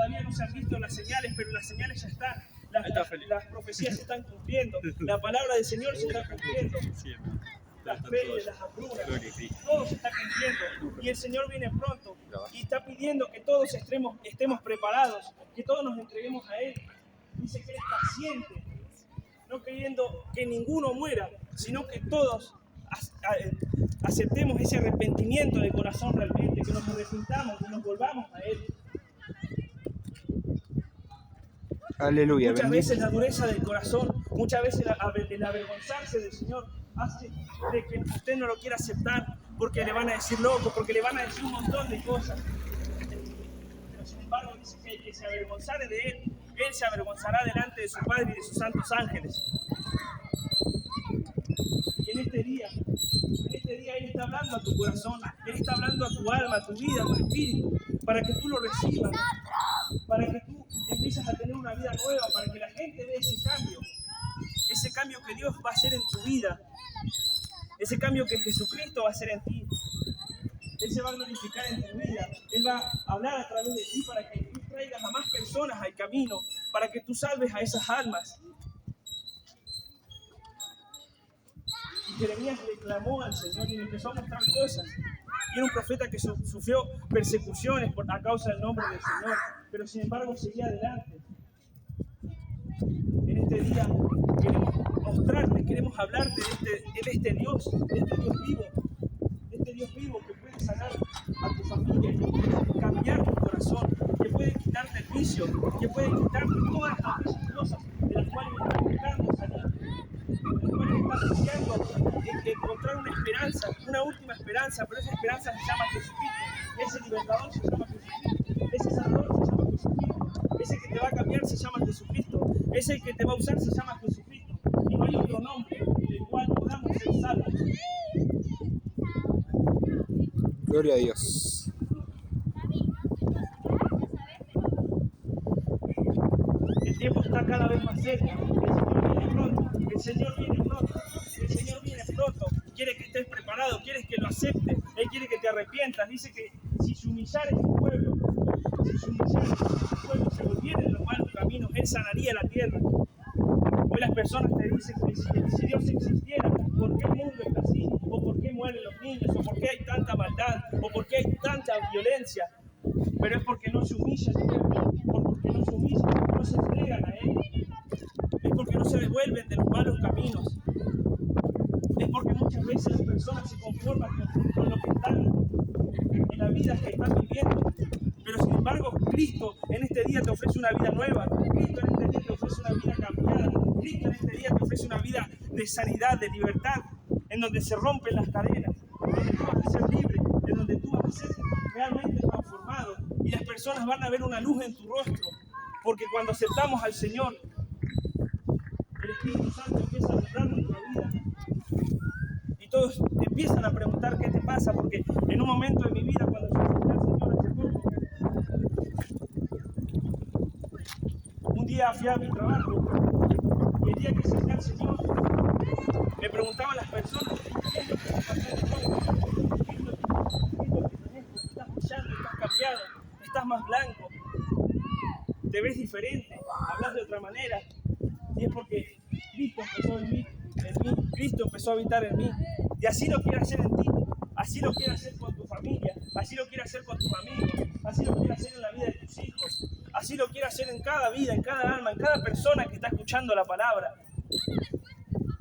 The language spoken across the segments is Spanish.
todavía no se han visto las señales, pero las señales ya están. Las profecías se están cumpliendo. La palabra del Señor se está cumpliendo. Las pérdidas, las hambrunas, todo se está cumpliendo. Y el Señor viene pronto y está pidiendo que todos estemos preparados, que todos nos entreguemos a Él. Dice que Él es paciente, no queriendo que ninguno muera, sino que todos aceptemos ese arrepentimiento de corazón realmente, que nos arrepintamos, que nos volvamos a Él. Aleluya. Muchas veces la dureza del corazón, muchas veces el avergonzarse del Señor hace de que usted no lo quiera aceptar porque le van a decir loco, porque le van a decir un montón de cosas. Pero sin embargo dice que el que se avergonzare de Él se avergonzará delante de su Padre y de sus santos ángeles. Y en este día Él está hablando a tu corazón, Él está hablando a tu alma, a tu vida, a tu espíritu, para que tú lo recibas, para que tú empieces a tener una vida nueva, para que la gente vea ese cambio que Dios va a hacer en tu vida, ese cambio que Jesucristo va a hacer en ti. Él se va a glorificar en tu vida, Él va a hablar a través de ti para que tú traigas a más personas al camino, para que tú salves a esas almas. Y Jeremías le clamó al Señor y le empezó a mostrar cosas. Y era un profeta que sufrió persecuciones a causa del nombre del Señor, pero sin embargo seguía adelante. En este día queremos mostrarte, queremos hablarte de este Dios vivo que puede sanar a tu familia, que puede cambiar tu corazón, que puede quitarte el vicio, que puede quitarte todas las cosas de las cuales estás buscando salir, de las cuales estás deseando encontrar una esperanza, una última esperanza, pero esa esperanza se llama Jesucristo, ese libertador se llama Jesucristo, ese sanador se llama Jesucristo, ese que te va a cambiar se llama Jesucristo, ese que te va a usar se llama Jesucristo, y no hay otro nombre del cual podamos ser salvos. Gloria a Dios. El tiempo está cada vez más cerca. El Señor viene pronto. El Señor viene pronto. Quiere que estés preparado, quiere que lo aceptes. Él quiere que te arrepientas. Dice que si se humillare tu pueblo, se volviera de los malos caminos, Él sanaría la tierra. Hoy las personas te dicen que si Dios existiera, ¿por qué el mundo está así? ¿O por qué mueren los niños? ¿O por qué hay tanta maldad? ¿O por qué hay tanta violencia? Pero es porque no se humillan, porque no se humillan, no se entregan a Él. Es porque no se devuelven de los malos caminos. Es porque muchas veces las personas se conforman con lo que están en la vida que están viviendo. Pero sin embargo, Cristo en este día te ofrece una vida nueva. Cristo en este día te ofrece una vida cambiada. Cristo en este día te ofrece una vida de sanidad, de libertad, en donde se rompen las cadenas, en donde tú vas a ser libre, en donde tú vas a ser realmente transformado y las personas van a ver una luz en tu rostro, porque cuando aceptamos al Señor, el Espíritu Santo empieza a entrar en nuestra vida y todos te empiezan a preguntar qué te pasa, porque en un momento de mi vida, cuando yo acepté al Señor hace poco, un día fui a mi trabajo y el día que acepté al Señor me preguntaban las personas ¿qué es lo que está pasando hoy? ¿Qué es lo que tenés? ¿Estás brillando? ¿Estás cambiado? ¿Estás más blanco? ¿Te ves diferente? ¿Hablas de otra manera? Y es porque Cristo empezó en mí, Cristo empezó a habitar en mí. Y así lo quiere hacer en ti, así lo quiere hacer con tu familia, así lo quiere hacer con tus amigos, así lo quiere hacer en la vida de tus hijos, así lo quiere hacer en cada vida, en cada alma, en cada persona que está escuchando la palabra.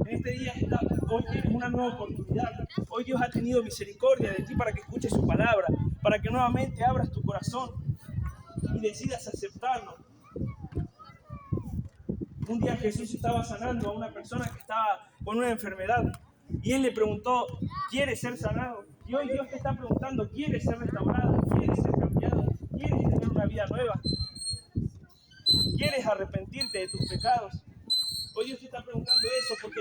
En este día, hoy tienes una nueva oportunidad. Hoy Dios ha tenido misericordia de ti para que escuches su palabra, para que nuevamente abras tu corazón y decidas aceptarlo. Un día Jesús estaba sanando a una persona que estaba con una enfermedad y Él le preguntó, ¿quieres ser sanado? Y hoy Dios te está preguntando, ¿quieres ser restaurado? ¿Quieres ser cambiado? ¿Quieres tener una vida nueva? ¿Quieres arrepentirte de tus pecados? Hoy Dios te está preguntando eso porque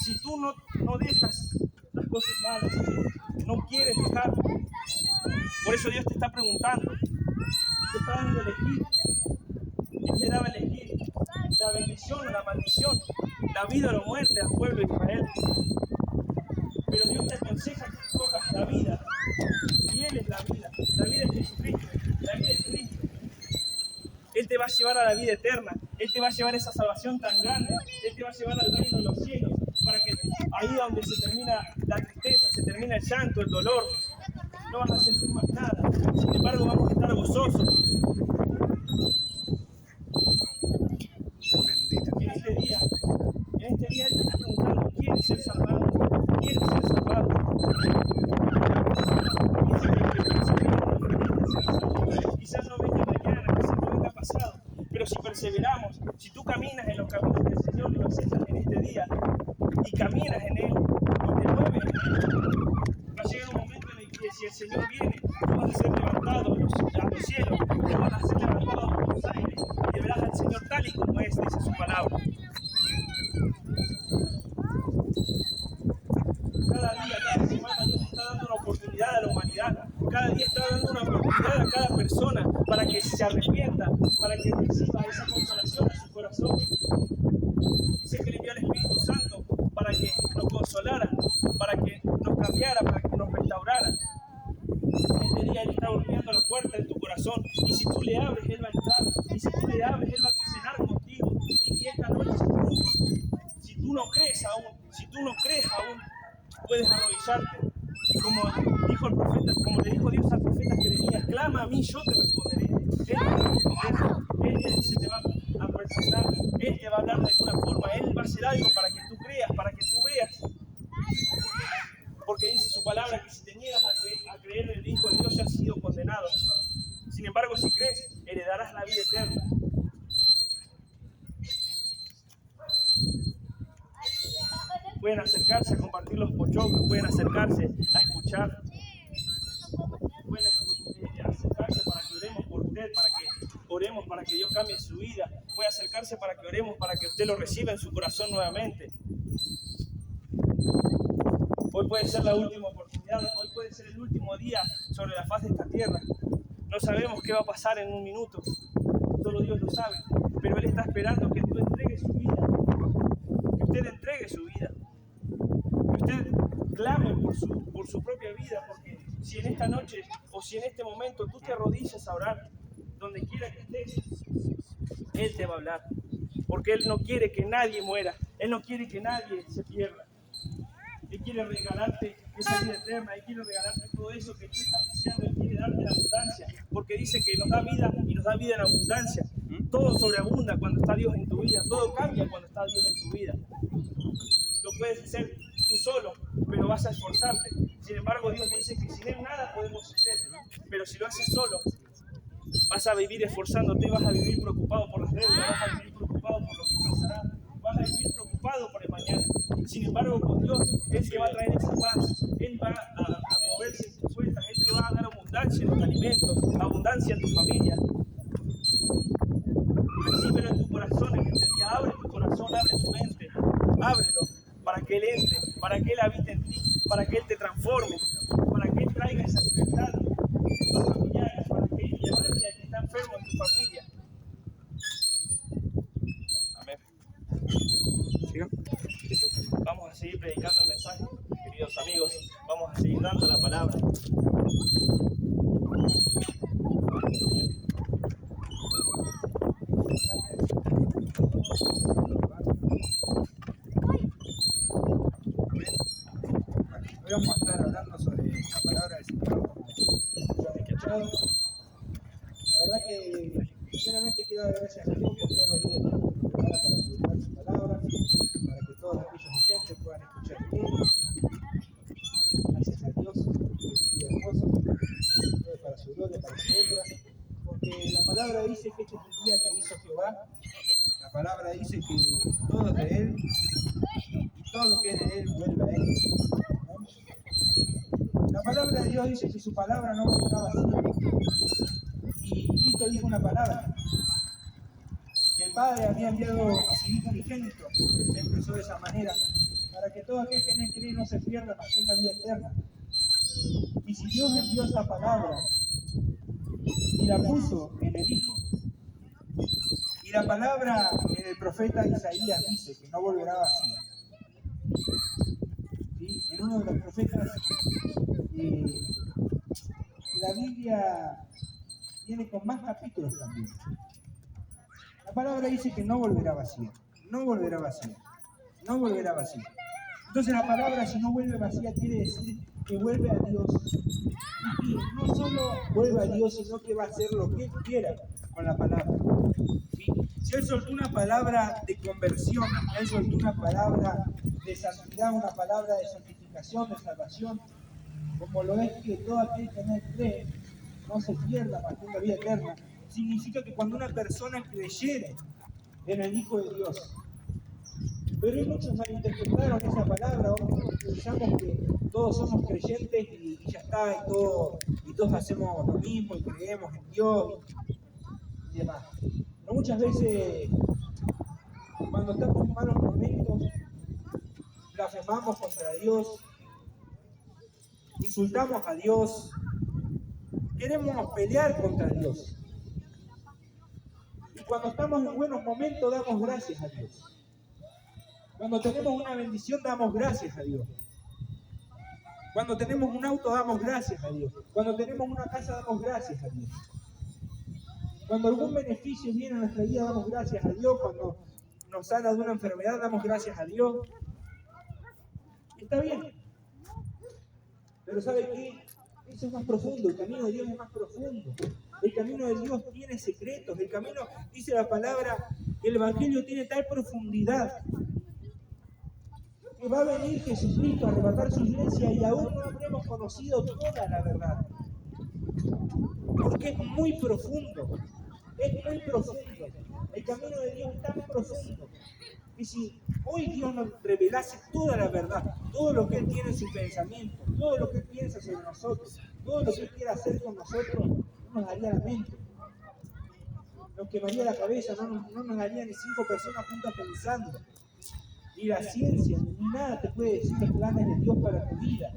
si tú no dejas las cosas malas, no quieres dejar, por eso Dios te está preguntando, te está dando a elegir. Él te daba a elegir la bendición o la maldición, la vida o la muerte al pueblo de Israel. Pero Dios te aconseja que escojas la vida, y Él es la vida es Jesucristo, la vida es Cristo. Él te va a llevar a la vida eterna. Él te va a llevar a esa salvación tan grande. Él te va a llevar al reino de los cielos, para que ahí donde se termina la tristeza, se termina el llanto, el dolor, no vas a sentir más nada. Sin embargo, vamos a estar gozosos. Bendito. En este día Él te está preguntando, ¿quieres ser salvado? ¿Quieres ser salvado? Quizás no venga mañana, quizás no venga pasado, pero si perseveramos, si tú caminas en los caminos del Señor y lo aceptas en este día, y caminas en Él, y te mueves en Él, va a llegar un momento en el que si el Señor viene, tú vas a ser levantado a los cielos, tú vas a ser levantado a los aires, y verás al Señor tal y como es, dice su palabra. Cada día, cada semana, Dios está dando una oportunidad a la humanidad. Cada día está dando una oportunidad a cada persona para que se arrepienta, para que reciba esa consolación en su corazón. Dice que le envió al Espíritu Santo para que nos consolara, para que nos cambiara, para que nos restaurara. Este día Él está golpeando la puerta de tu corazón, y si tú le abres, Él va a entrar, y si tú le abres, Él va a cenar contigo. Y esta noche, si tú no crees aún, puedes arrodillarte. Y como dijo el profeta, como le dijo Dios al profeta Jeremías, clama a mí, yo te responderé. Él se te va a presentar, Él te va a hablar de alguna forma, Él va a hacer algo para que tú creas, para que tú veas. Porque dice su palabra que si te niegas a creer en el Hijo de Dios, ya has sido condenado. Sin embargo, si crees, heredarás la vida eterna. Pueden acercarse a compartir los pochoclos, pueden acercarse a escuchar, pueden acercarse para que oremos por usted, para que oremos para que Dios cambie su vida, puede acercarse para que oremos para que usted lo reciba en su corazón nuevamente. Hoy puede ser la última oportunidad, hoy puede ser el último día sobre la faz de esta tierra. No sabemos qué va a pasar en un minuto, solo Dios lo sabe, pero Él está esperando que tú entregues su vida, que usted entregue su vida. Usted clame por su propia vida, porque si en esta noche o si en este momento tú te arrodillas a orar, donde quiera que estés, Él te va a hablar, porque Él no quiere que nadie muera, Él no quiere que nadie se pierda. Él quiere regalarte esa vida eterna, Él quiere regalarte todo eso que tú estás deseando, Él quiere darte la abundancia, porque dice que nos da vida y nos da vida en abundancia. Todo sobreabunda cuando está Dios en tu vida, todo cambia cuando está Dios en tu vida. Lo puedes hacer tú solo, pero vas a esforzarte. Sin embargo, Dios dice que sin Él nada podemos hacer, pero si lo haces solo, vas a vivir esforzándote, vas a vivir preocupado por las deudas, vas a vivir preocupado por lo que pasará, vas a vivir preocupado por el mañana. Sin embargo, con Dios, Él te va a traer esa paz, Él va a moverse en tus cuentas, Él te va a dar abundancia en los alimentos, abundancia en tu familia. Recíbelo en tu corazón en este día, abre tu corazón, abre tu mente, ábrelo para que Él entre, para que Él habite en ti, para que Él te transforme, para que Él traiga esa libertad en tus familiares, para que Él levante al que está enfermo en tu familia. Amén. Vamos a seguir predicando el mensaje, queridos amigos, vamos a seguir dando la palabra. Hoy vamos a estar hablando sobre la palabra del Señor, como ya han escuchado. La verdad que primeramente quiero dar gracias a Dios por todos los días que nos prepara para predicar su palabra, para que todos aquellos oyentes puedan escuchar bien. Gracias a Dios, que es un día hermoso, todo para su gloria, para su honra, porque la palabra dice que este es el día que hizo Jehová. La palabra dice que todo es de Él y todo lo que es de Él vuelve a Él. La palabra de Dios dice que su palabra no volverá vacía. Y Cristo dijo una palabra, que el Padre había enviado a su Hijo unigénito, empezó de esa manera, para que todo aquel que en él cree no se pierda, mas tenga vida eterna. Y si Dios envió esa palabra y la puso en el Hijo, y la palabra en el profeta Isaías dice que no volverá vacía. ¿Sí? En uno de los profetas, la Biblia viene con más capítulos también. palabra dice que no volverá vacía, no volverá vacía, no volverá vacía. Entonces la palabra, si no vuelve vacía, quiere decir que vuelve a Dios. Y que no solo vuelve a Dios, sino que va a hacer lo que Él quiera con la palabra. ¿Sí? Si Él soltó una palabra de conversión, Él soltó una palabra de santidad, una palabra de santificación, de salvación, como lo es que todo aquel que en Él cree no se pierda, mas tenga vida eterna, significa que cuando una persona creyere en el Hijo de Dios, pero muchos malinterpretaron esa palabra, o pensamos que todos somos creyentes y ya está, y todos hacemos lo mismo y creemos en Dios y demás. Pero muchas veces, cuando estamos en malos momentos, blasfemamos contra Dios, insultamos a Dios, queremos pelear contra Dios. Y cuando estamos en buenos momentos, damos gracias a Dios. Cuando tenemos una bendición, damos gracias a Dios. Cuando tenemos un auto, damos gracias a Dios. Cuando tenemos una casa, damos gracias a Dios. Cuando algún beneficio viene a nuestra vida, damos gracias a Dios. Cuando nos sana de una enfermedad, damos gracias a Dios. Está bien. Pero ¿sabe qué? Eso es más profundo. El camino de Dios es más profundo. El camino de Dios tiene secretos. El camino, dice la palabra, el Evangelio tiene tal profundidad que va a venir Jesucristo a arrebatar su iglesia y aún no habremos conocido toda la verdad. Porque es muy profundo. Es muy profundo. El camino de Dios es tan profundo. Y si hoy Dios nos revelase toda la verdad, todo lo que Él tiene en su pensamiento, todo lo que Él piensa sobre nosotros, todo lo que Él quiere hacer con nosotros, no nos daría la mente. Nos quemaría la cabeza, no nos daría ni 5 personas juntas pensando. Ni la ciencia, ni nada te puede decir los planes de Dios para tu vida.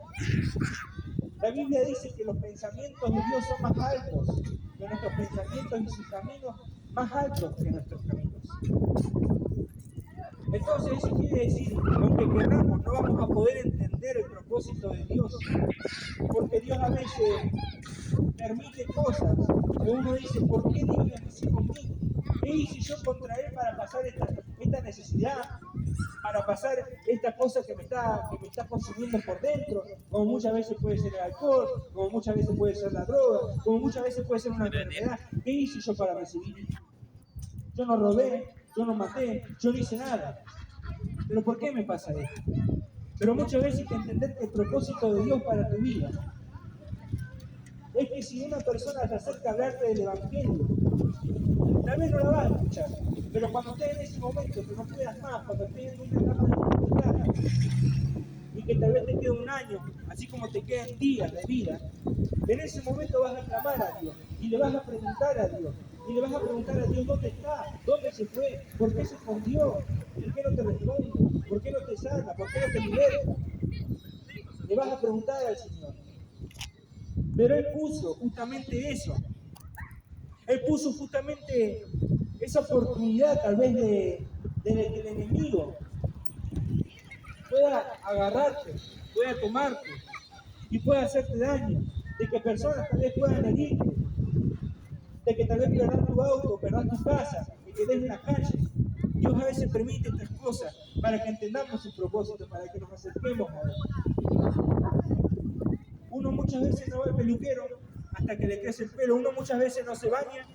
La Biblia dice que los pensamientos de Dios son más altos que nuestros pensamientos y sus caminos más altos que nuestros caminos. Entonces eso quiere decir que aunque queramos, no vamos a poder entender el propósito de Dios. Porque Dios a veces permite cosas que uno dice, ¿por qué Dios es así conmigo? ¿Qué hice yo contra Él para pasar esta necesidad? Para pasar esta cosa que me está consumiendo por dentro, como muchas veces puede ser el alcohol, como muchas veces puede ser la droga, como muchas veces puede ser una enfermedad. ¿Qué hice yo para recibir? Yo no robé, yo no maté, yo no hice nada. ¿Pero por qué me pasa esto? Pero muchas veces hay que entender que el propósito de Dios para tu vida es que si una persona se acerca a hablarte del Evangelio, tal vez no la vas a escuchar, pero cuando estés en ese momento que no puedas más, cuando estés en una etapa de dificultad y que tal vez te quede un año, así como te quedan días de vida, en ese momento vas a clamar a Dios y le vas a preguntar a Dios. Y le vas a preguntar a Dios dónde está, dónde se fue, por qué se escondió, por qué no te responde, por qué no te sana, por qué no te libera. Le vas a preguntar al Señor. Pero Él puso justamente eso. Él puso justamente esa oportunidad tal vez de que el enemigo pueda agarrarte, pueda tomarte y pueda hacerte daño, de que personas tal vez puedan herirte, de que tal vez perdas tu auto, perdas tu casa, y quedes en la calle. Dios a veces permite estas cosas para que entendamos su propósito, para que nos acerquemos a Él. Uno muchas veces no va al peluquero hasta que le crece el pelo, uno muchas veces no se baña,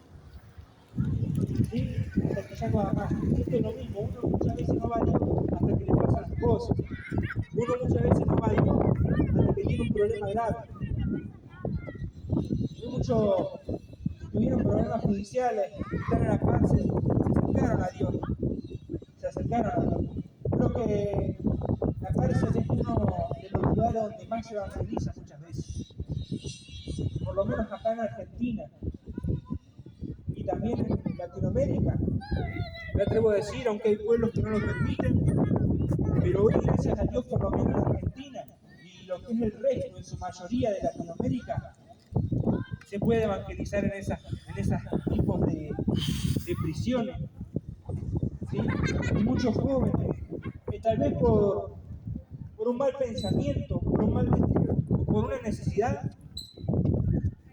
¿sí? Hasta que ya no va más. Esto es lo mismo, uno muchas veces no va a Dios hasta que le pasan las cosas. Uno muchas veces no va a Dios hasta que tiene un problema grave. Hay muchos tuvieron problemas judiciales, están en la cárcel, se acercaron a Dios. Creo que la cárcel es uno de los lugares donde más se evangeliza muchas veces. Por lo menos acá en Argentina y también en Latinoamérica. Me atrevo a decir, aunque hay pueblos que no lo permiten, pero hoy gracias a Dios por lo menos en Argentina y lo que es el resto, en su mayoría de Latinoamérica, se puede evangelizar en esos tipos de prisiones. ¿Sí? Y muchos jóvenes que tal vez por un mal pensamiento, por una necesidad,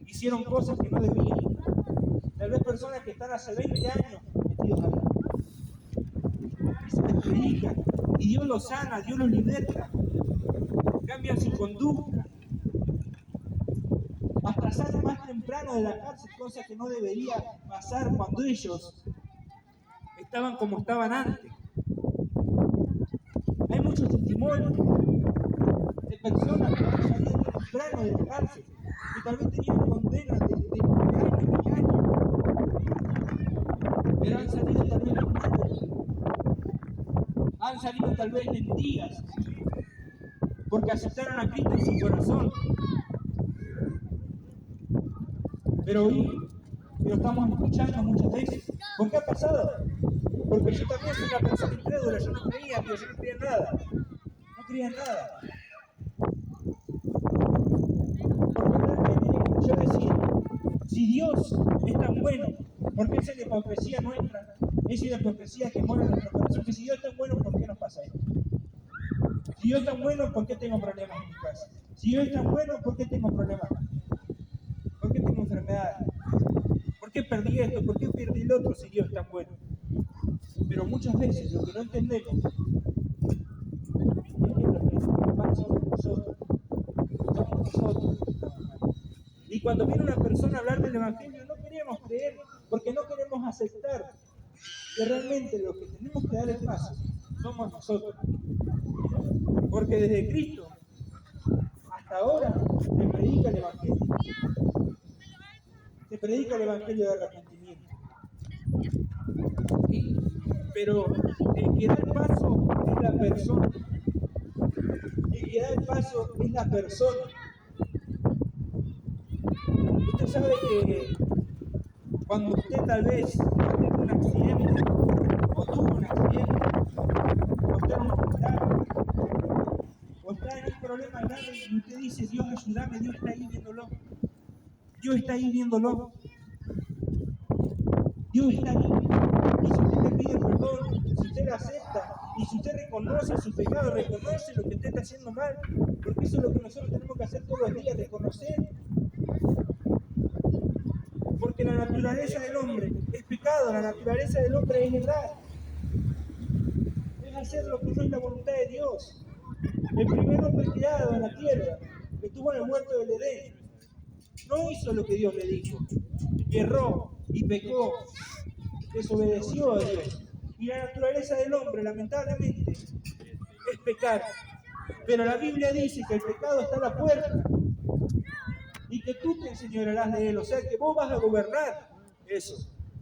hicieron cosas que no debían. Tal vez personas que están hace 20 años metidos ahí. predican y Dios los sana, Dios los liberta, cambian su conducta, hasta salen más temprano de la cárcel, cosa que no debería pasar cuando ellos estaban como estaban antes. Hay muchos testimonios de personas que han salido temprano de la cárcel, que tal vez tenían condenas de años y años, pero han salido tal vez libres, han salido tal vez mendigas, porque aceptaron a Cristo en su corazón. Pero hoy lo estamos escuchando muchas veces. ¿Por qué ha pasado? Porque yo también soy una persona incrédula, yo no creía en Dios, yo no creía en nada. No creía en nada. Porque realmente yo decía, si Dios es tan bueno, ¿por qué esa es la hipocresía nuestra? Esa es la hipocresía que muere en nuestro corazón. Que si Dios es tan bueno, ¿por qué nos pasa esto? Si Dios es tan bueno, ¿por qué tengo problemas en mi casa? Si Dios es tan bueno, ¿por qué tengo problemas? ¿Por qué tengo enfermedades? ¿Por qué perdí esto? ¿Por qué perdí el otro si Dios es tan bueno? Pero muchas veces lo que no entendemos es que los que estamos mal somos nosotros. Somos nosotros. Y cuando viene una persona a hablar del Evangelio, no queremos creer, porque no queremos aceptar que realmente lo que tenemos que dar el paso somos nosotros. Porque desde Cristo hasta ahora se predica el Evangelio. Se predica el Evangelio de arrepentimiento. ¿Sí? Pero el que da el paso es la persona. El que da el paso es la persona. Usted sabe que cuando usted tal vez tiene un accidente, o tuvo un accidente, o está en un hospital, o está en un problema grave y usted dice, Dios ayúdame, Dios está ahí viéndolo. Dios está ahí viéndolo. Dios está ahí. Y si usted le pide perdón, si usted le acepta, y si usted reconoce su pecado, reconoce lo que usted está haciendo mal, porque eso es lo que nosotros tenemos que hacer todos los días, reconocer. Porque la naturaleza del hombre es pecado, la naturaleza del hombre es errar. Es hacer lo que no es la voluntad de Dios. El primer hombre creado en la tierra, que estuvo en el huerto del Edén, no hizo lo que Dios le dijo. Erró y pecó, desobedeció a Dios. Y la naturaleza del hombre, lamentablemente, es pecar. Pero la Biblia dice que el pecado está a la puerta y que tú te enseñorearás de él. O sea que vos vas a gobernar eso.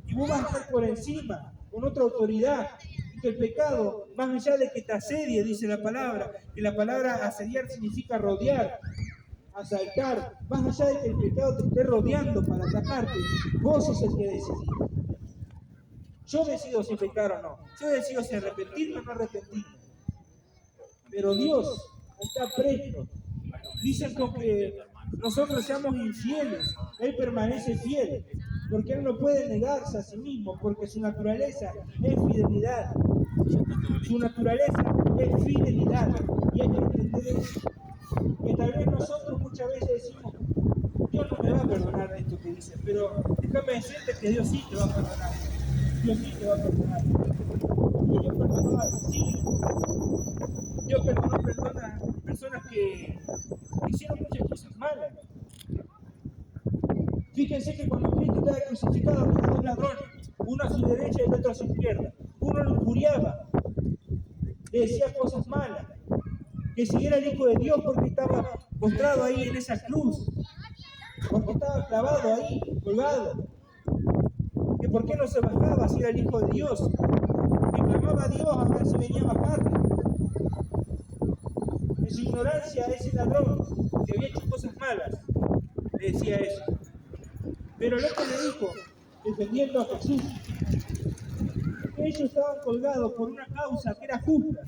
Y vos vas a estar por encima, con otra autoridad. Y que el pecado, más allá de que te asedie, dice la palabra, que la palabra asediar significa rodear, asaltar, más allá de que el pecado te esté rodeando para atacarte, vos sos el que decidís. Yo decido si pecar o no. Yo decido si arrepentirme o no arrepentirme. Pero Dios está presto. Dicen que nosotros seamos infieles. Él permanece fiel. Porque Él no puede negarse a sí mismo. Porque su naturaleza es fidelidad. Su naturaleza es fidelidad. Y hay que entender eso. Que tal vez nosotros muchas veces decimos, Dios no me va a perdonar esto que dice. Pero déjame decirte que Dios sí te va a perdonar. Dios sí te va a perdonar. Y Dios perdonó a asesinos. Dios perdona a personas que hicieron muchas cosas malas. Fíjense que cuando Cristo estaba crucificado había dos ladrones, uno a su derecha y el otro a su izquierda. Uno lo injuriaba, le decía cosas malas, que si era el Hijo de Dios porque estaba postrado ahí en esa cruz, porque estaba clavado ahí, colgado, que por qué no se bajaba si era el Hijo de Dios, que clamaba a Dios a ver si venía a bajar. En su ignorancia, ese ladrón que había hecho cosas malas le decía eso. Pero el otro le dijo, defendiendo a Jesús, que ellos estaban colgados por una causa que era justa.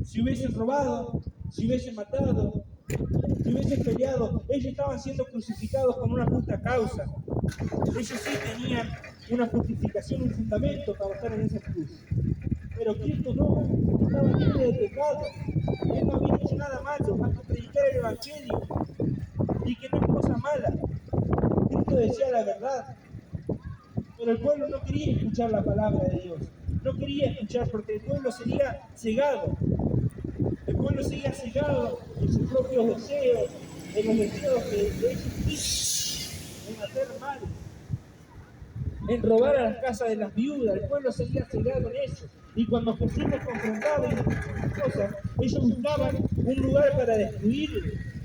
Si hubiesen robado, si hubiesen matado, si hubiesen peleado, ellos estaban siendo crucificados con una justa causa. Ellos sí tenían una justificación, un fundamento para estar en esa cruz. Pero Cristo no, estaba libre de pecado. Él no había hecho nada malo, más que predicar el Evangelio. Y que no es cosa mala. Cristo decía la verdad. Pero el pueblo no quería escuchar la palabra de Dios. no quería escuchar porque el pueblo seguía cegado. El pueblo seguía cegado en sus propios deseos, en los deseos de ellos mismos, en hacer mal, en robar a las casas de las viudas. El pueblo seguía cegado en eso. Y cuando Jesús los confrontaba y les decía cosas, ellos buscaban un lugar para destruirlo.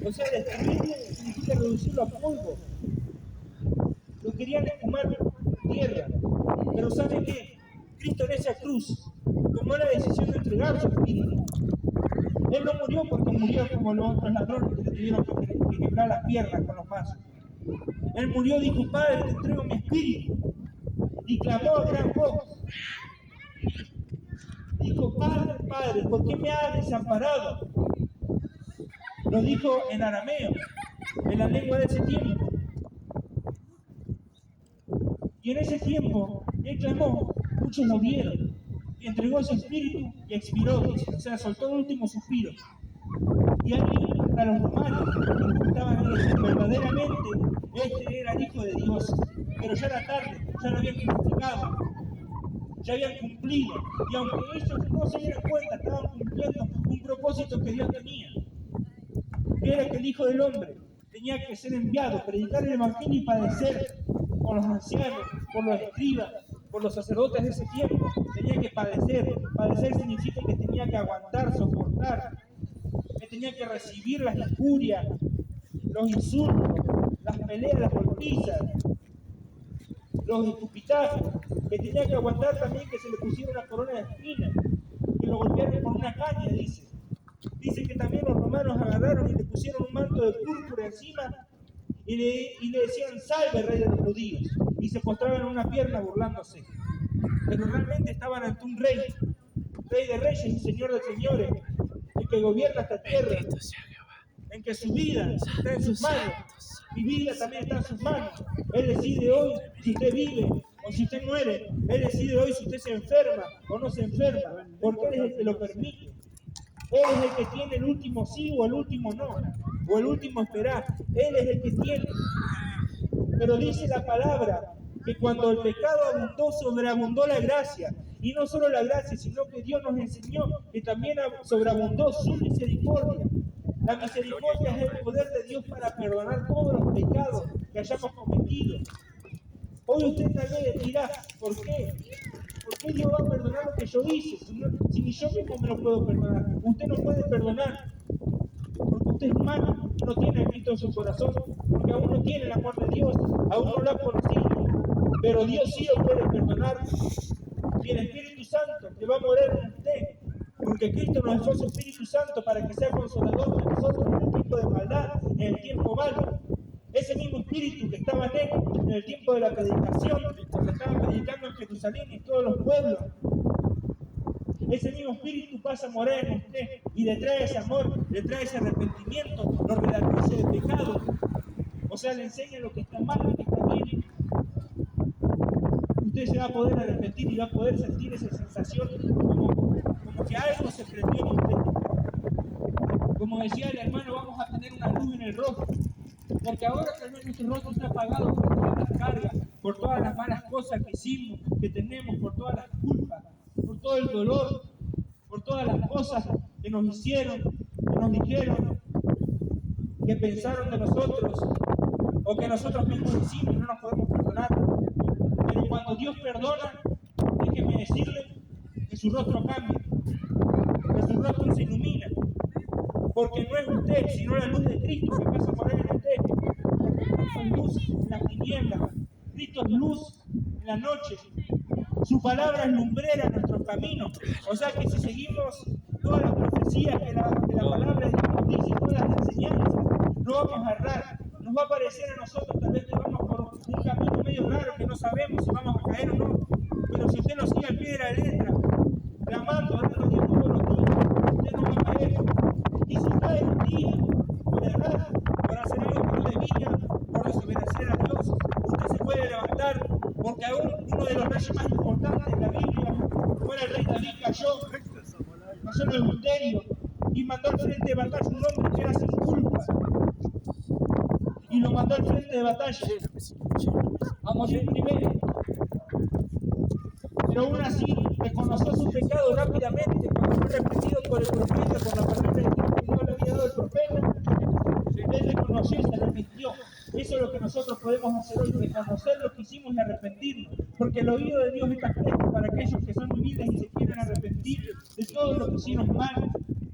O sea, destruirlo significa reducirlo a polvo. Lo querían esfumar tierra. Pero ¿sabe qué? Cristo en esa cruz tomó la decisión de entregar su espíritu. Él no murió porque murió como los otros ladrones que le tuvieron que quebrar las piernas con los mazos. Él murió, dijo: Padre, te entrego mi espíritu. Y clamó a gran voz. Dijo: Padre, Padre, ¿por qué me has desamparado? Lo dijo en arameo, en la lengua de ese tiempo. Y en ese tiempo, él clamó, muchos lo vieron, y entregó su espíritu y expiró, o sea, soltó el último suspiro. Y ahí hasta los romanos estaban diciendo: verdaderamente este era el Hijo de Dios. Pero ya era tarde, ya lo habían crucificado, ya habían cumplido. Y aunque ellos no se dieran cuenta, estaban cumpliendo un propósito que Dios tenía. Que era que el Hijo del Hombre tenía que ser enviado, predicar el Evangelio y padecer por los ancianos, por los escribas, por los sacerdotes de ese tiempo. Tenía que padecer. Padecer significa que tenía que aguantar, soportar, que tenía que recibir las injurias, los insultos, las peleas, las golpizas, los escupitajos, que tenía que aguantar también que se le pusiera una corona de espinas, que lo golpearan con una caña, dice. Dice que también los romanos agarraron y le pusieron un manto de púrpura encima y le decían: salve, rey de los judíos, y se postraban en una pierna burlándose. Pero realmente estaban ante un rey de reyes y señor de señores, el que gobierna esta tierra, en que su vida está en sus manos, mi vida también está en sus manos. Él decide hoy si usted vive o si usted muere. Él decide hoy si usted se enferma o no se enferma, porque Él es el que lo permite. Él es el que tiene el último sí o el último no, o el último esperar. Él es el que tiene. Pero dice la palabra que cuando el pecado abundó, sobreabundó la gracia. Y no solo la gracia, sino que Dios nos enseñó que también sobreabundó su misericordia. La misericordia es el poder de Dios para perdonar todos los pecados que hayamos cometido. Hoy usted tal vez dirá: ¿por qué? ¿Por qué Dios va a perdonar lo que yo hice? Si ni yo mismo me lo puedo perdonar. Usted no puede perdonar porque usted es humano, no tiene a Cristo en su corazón, porque aún no tiene el amor de Dios, aún no lo ha conocido. Pero Dios sí lo puede perdonar. Y el Espíritu Santo que va a morar en usted, porque Cristo nos dejó su Espíritu Santo para que sea consolador de nosotros en el tiempo de maldad, en el tiempo malo. Ese mismo Espíritu que estaba en él en el tiempo de la predicación, cuando estaba predicando en Jerusalén y en todos los pueblos, ese mismo Espíritu pasa a morar en usted y le trae ese amor, le trae ese arrepentimiento, lo redarguye de pecado. O sea, le enseña lo que está mal y lo que está bien. Usted se va a poder arrepentir y va a poder sentir esa sensación como que algo se prendió en usted. Como decía el hermano, vamos a tener una luz en el rostro. Porque ahora tal vez nuestro rostro está apagado por todas las cargas, por todas las malas cosas que hicimos, que tenemos, por todas las culpas, por todo el dolor, por todas las cosas que nos hicieron, que nos dijeron, que pensaron de nosotros, o que nosotros mismos hicimos y no nos podemos perdonar. Pero cuando Dios perdona, déjeme decirle que su rostro cambia, que su rostro se ilumina. Porque no es usted, sino la luz de Cristo que pasa por él en usted. Porque Cristo es luz en las tinieblas, Cristo es luz en la noche. Su palabra es lumbrera en nuestros caminos. O sea que si seguimos todas las profecías que la palabra de Dios nos dice, todas las enseñanzas, no vamos a errar. Nos va a parecer a nosotros tal vez que vamos por un camino medio raro que no sabemos si vamos a caer o no. Pero si usted nos sigue al pie de la letra, clamando, orando a Dios todos los días, usted no va a caer. Y si cae un día, por errar, por hacer algo que no debía, por desobedecer a Dios, usted se puede levantar, porque aún uno de los reyes más importantes de la Biblia, como era el rey David, cayó en el adulterio y mandó al frente de batalla un hombre que era sin culpa. Y lo mandó al frente de batalla a morir primero. Pero aún así, reconoció su pecado rápidamente cuando fue reprendido por el profeta, por la palabra de Dios que Dios le había dado al profeta. Él reconoció y se arrepintió. Eso es lo que nosotros podemos hacer hoy, reconocer lo que hicimos y arrepentirnos. Porque el oído de Dios está presto para aquellos que son humildes y se quieren arrepentir de todo lo que hicieron mal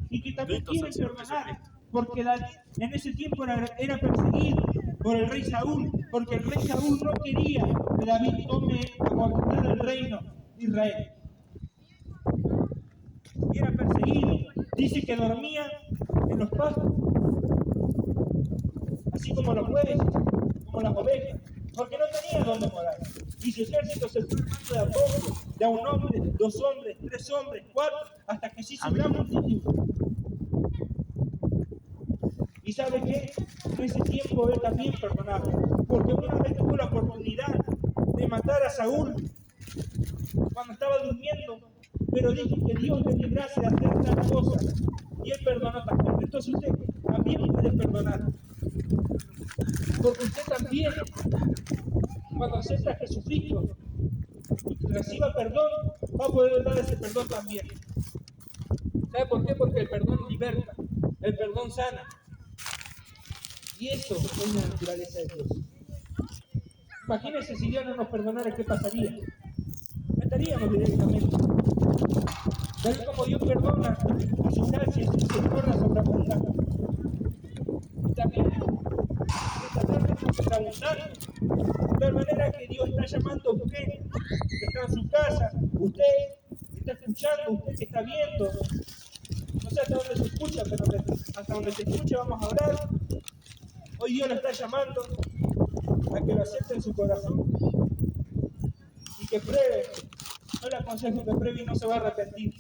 y que también quieren perdonar. Porque David en ese tiempo era perseguido por el rey Saúl, porque el rey Saúl no quería que David tome a gobernar el reino de Israel. Y era perseguido. Dice que dormía en los pastos, así como los bueyes, como las ovejas, porque no tenía dónde morar. Y su ejército se fue armando de a poco, de a un hombre, 2 hombres, 3 hombres, 4, hasta que se hizo una multitud. ¿Y sabe qué? En ese tiempo él también perdonaba, porque una vez tuvo la oportunidad de matar a Saúl cuando estaba durmiendo, pero dijo que Dios le librase de hacer tal cosa, y él perdonó también. Entonces usted también puede perdonar, porque usted también, cuando acepta a Jesucristo y reciba perdón, va a poder dar ese perdón también. ¿Sabe por qué? Porque el perdón liberta, el perdón sana. Y eso es la naturaleza de Dios. Imagínense si Dios no nos perdonara, ¿qué pasaría? Mataríamos directamente. Tal como Dios perdona a su gracia y su misericordia sobreabunda. Y también esta tarde nos sobreabundando. De tal manera que Dios está llamando a usted, que está en su casa, usted que está escuchando, usted que está viendo. No sé hasta dónde se escucha, pero hasta donde se escucha vamos a hablar. Hoy Dios lo está llamando a que lo acepte en su corazón y que pruebe. No le aconsejo que pruebe y no se va a arrepentir.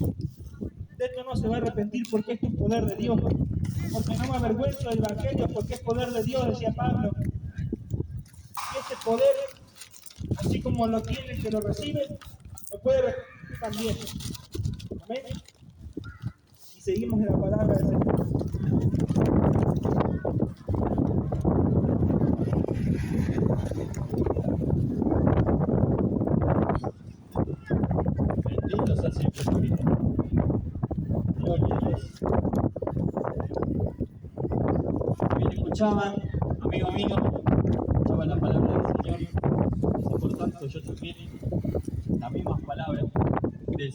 De esto no se va a arrepentir porque esto es poder de Dios. Porque no me avergüenzo del Evangelio, porque es poder de Dios, decía Pablo. Y ese poder, así como lo tiene el que lo recibe, lo puede recibir también. Amén. Y seguimos en la palabra del Señor. Bendito sea siempre Jesucristo. Gloria a Dios. Bien escuchaban, amigo mío, escuchaban la palabra del Señor. Y por tanto yo también, las mismas palabras del